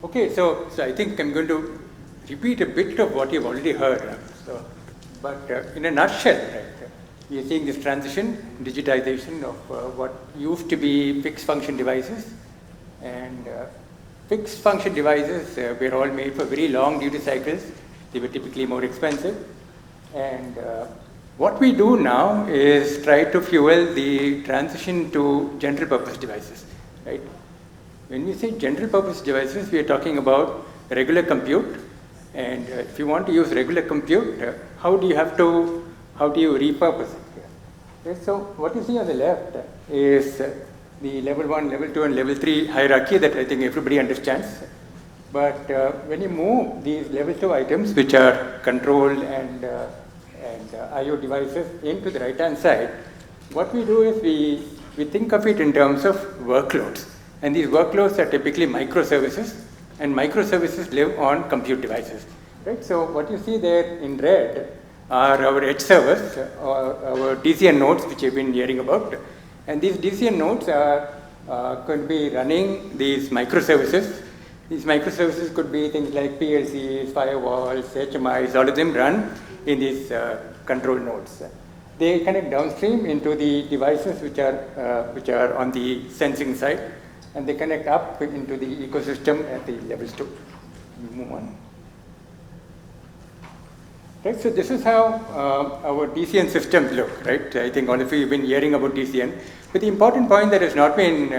Okay, so I think I'm going to repeat a bit of what you've already heard. But in a nutshell, right, we are seeing this transition, digitization of what used to be fixed function devices. And fixed function devices were all made for very long duty cycles. They were typically more expensive. And what we do now is try to fuel the transition to general purpose devices, right? When we say general purpose devices, we are talking about regular compute. And if you want to use regular compute, how do you repurpose it here? Okay, so what you see on the left is the level 1, level 2, and level 3 hierarchy that I think everybody understands. But when you move these level 2 items, which are control and I/O devices, into the right-hand side, what we do is we think of it in terms of workloads. And these workloads are typically microservices, and microservices live on compute devices. Right? So what you see there in red are our edge servers, or our DCN nodes, which you've been hearing about. And these DCN nodes are going to be running these microservices. These microservices could be things like PLCs, firewalls, HMIs, all of them run in these control nodes. They connect downstream into the devices which are on the sensing side, and they connect up into the ecosystem at the levels 2. Move on. Right, so this is how our DCN systems look, right? I think all of you have been hearing about DCN. But the important point that has not been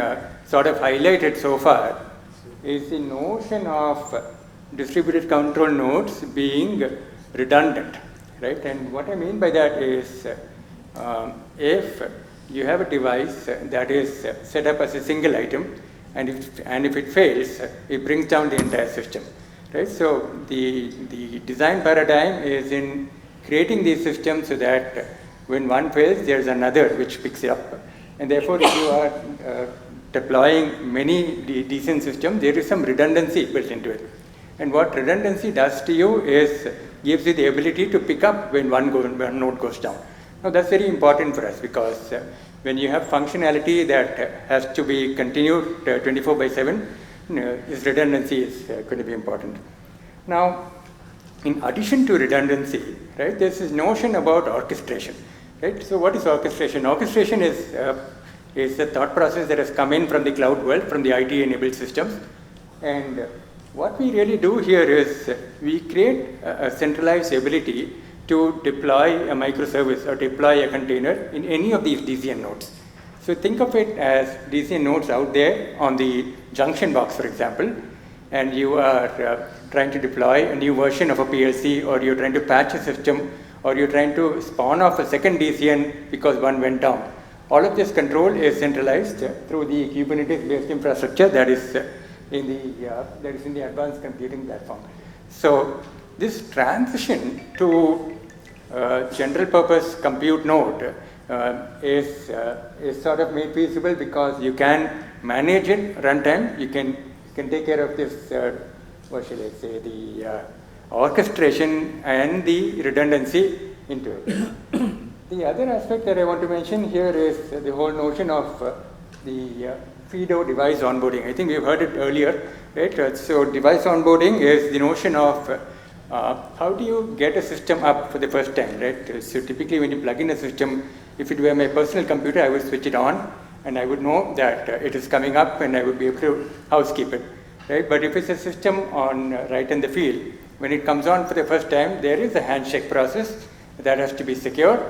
sort of highlighted so far is the notion of distributed control nodes being redundant, right? And what I mean by that is if you have a device that is set up as a single item, and if it fails, it brings down the entire system, right? So the design paradigm is in creating these systems so that when one fails, there's another which picks it up. And therefore, if you are deploying many decent systems, there is some redundancy built into it. And what redundancy does to you is gives you the ability to pick up when one node goes down. Now, that's very important for us, because when you have functionality that has to be continued 24/7, this redundancy is going to be important. Now, in addition to redundancy, right, there's this notion about orchestration, right? So what is orchestration? Orchestration is a thought process that has come in from the cloud world, from the IT-enabled systems. And what we really do here is we create a centralized ability to deploy a microservice or deploy a container in any of these DCN nodes. So think of it as DCN nodes out there on the junction box, for example, and you are trying to deploy a new version of a PLC, or you're trying to patch a system, or you're trying to spawn off a second DCN because one went down. All of this control is centralized through the Kubernetes-based infrastructure that is in the advanced computing platform. So this transition to general purpose compute node is sort of made feasible because you can manage it runtime. You can take care of this, what shall I say, the orchestration and the redundancy into it. The other aspect that I want to mention here is the whole notion of the FIDO device onboarding. I think we've heard it earlier, right? So device onboarding is the notion of how do you get a system up for the first time, right? So typically when you plug in a system, if it were my personal computer, I would switch it on and I would know that it is coming up and I would be able to housekeep it, right? But if it's a system on right in the field, when it comes on for the first time, there is a handshake process that has to be secure,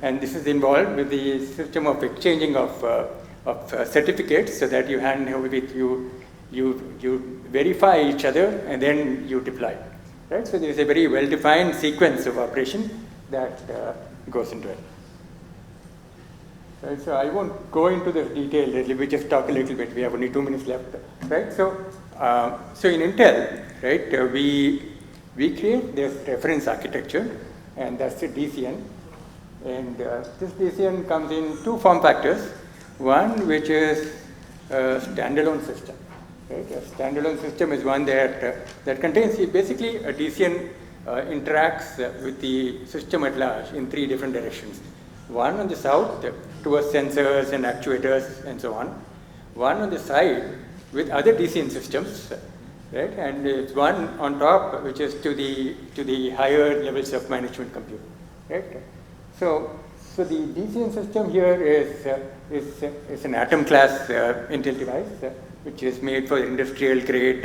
and this is involved with the system of exchanging of certificates so that you hand over with you verify each other and then you deploy. Right? So there is a very well-defined sequence of operation that goes into it. Right? So I won't go into the detail. Let me just talk a little bit. We have only 2 minutes left. Right? So in Intel, right, we create this reference architecture, and that's the DCN. And this DCN comes in 2 form factors. One which is a standalone system. Right? A standalone system is one that contains basically a DCN interacts with the system at large in 3 different directions. One on the south towards sensors and actuators and so on. One on the side with other DCN systems, right? And it's one on top, which is to the higher levels of management compute, right? So the DCN system here is an atom class Intel device, which is made for industrial grade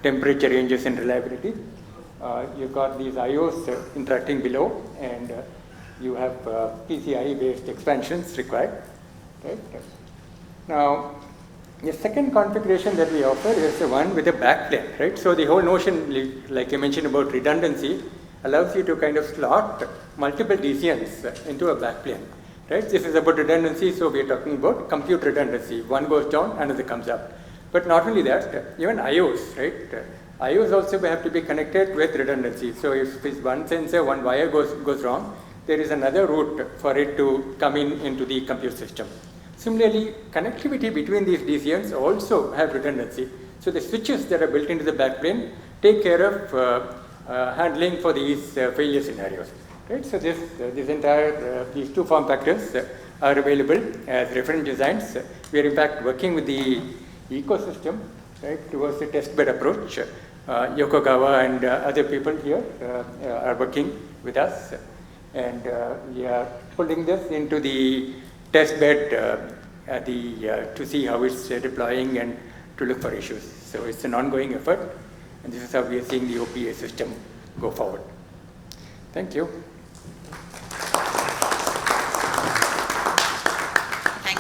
temperature ranges and reliability. You've got these IOs interacting below, and you have PCIe-based expansions required, right? Now, the second configuration that we offer is the one with a backplane, right? So the whole notion, like I mentioned about redundancy, allows you to kind of slot multiple DCNs into a backplane, right? This is about redundancy, so we are talking about compute redundancy. One goes down, another comes up. But not only that, even IOs, right? IOs also have to be connected with redundancy. So if one sensor, one wire goes wrong, there is another route for it to come into the compute system. Similarly, connectivity between these DCNs also have redundancy. So the switches that are built into the backplane take care of handling for these failure scenarios. Right? So these two form factors are available as reference designs. We are in fact working with the ecosystem, right, towards the test bed approach. Yokogawa and other people here are working with us, and we are pulling this into the test bed to see how it's deploying and to look for issues. So it's an ongoing effort, and this is how we are seeing the OPA system go forward. Thank you.